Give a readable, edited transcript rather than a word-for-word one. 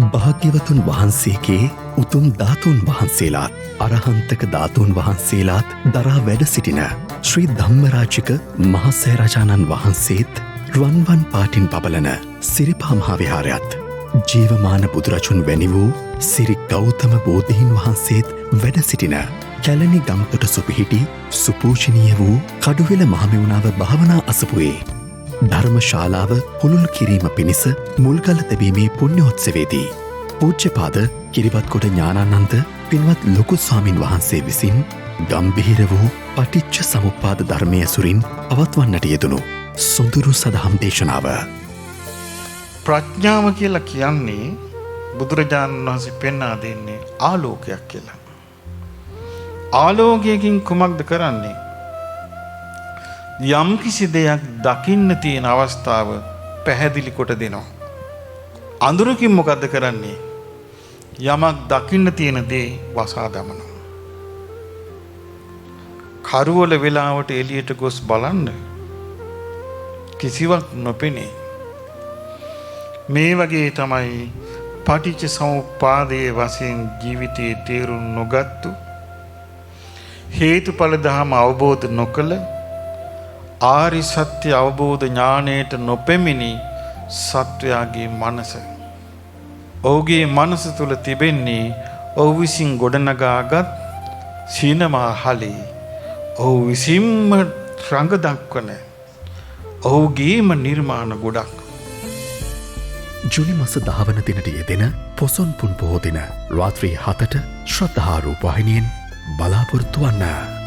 භාග්‍යවතුන් වහන්සේගේ උතුම් ධාතුන් වහන්සේලාත් අරහන්තක ධාතුන් වහන්සේලාත් දරා වැඩ සිටින ශ්‍රී ධම්මරාජික මහසෑරජාණන් වහන්සේත් රුවන්වන් පාටින් පබලන සිරිපා මහාවිහාරයත් ජීවමාන බුදුරජුන් වැනි වූ සිරි ගෞතම බෝධීන් වහන්සේත් වැඩ සිටින කැලණි ගම්තොට සුපිහිටි සුපූජනීය වූ කඩුවෙල මහමෙවුනාව භාවනා අසපුවේ ධර්මශාලාව පුළුල් කිරීම පිණිස මුල්ගල තැබීමේ පුණ්‍යෝත්සවයේදී පූජ්‍යපාද කිරිබත්කොට ඥානානන්ද පින්වත් ලොකු ස්වාමින් වහන්සේ විසින් ගම්භීර වූ පටිච්ච සමුප්පාද ධර්මය ඇසුරින් පවත්වන්නට යෙදුණු සොඳුරු සදහම් දේශනාව. ප්‍රඥාව කියලා කියන්නේ බුදුරජාණන් වහන්සේ පෙන්වා දෙන්නේ ආලෝකයක් කියලා. ආලෝකයකින් කුමක්ද කරන්නේ? යම් කිසි දෙයක් දකින්න තියෙන අවස්ථාව පැහැදිලි කොට දෙනවා. අඳුරකින් මොකද්ද කරන්නේ? යමක් දකින්න තියෙන දේ වසා දමනවා. කරුවල වෙලාවට එළියට ගොස් බලන්න කිසිවක් නොපෙනේ. මේ වගේ තමයි පටිච්ච සමුප්පාදයේ වශයෙන් ජීවිතයේ තේරුම් නොගත්තු හේතුඵල ධම අවබෝධ නොකළ ආරි සත්‍ය අවබෝධ ඥාණයට නොපෙමිණි සත්වයාගේ මනස. ඔහුගේ මනස තුල තිබෙන්නේ ඔහු විසින් ගොඩනගාගත් සිනමා හලේ ඔහු විසින්ම රඟ දක්වන ඔහුගේම නිර්මාණ ගොඩක්. ජුනි මස 10 වන දිනට යෙදෙන පොසොන් පුන් පොහෝ දින රාත්‍රී 7ට ශ්‍රද්ධා රූප වාහිනියෙන් බලාපොරොත්තු වන්න.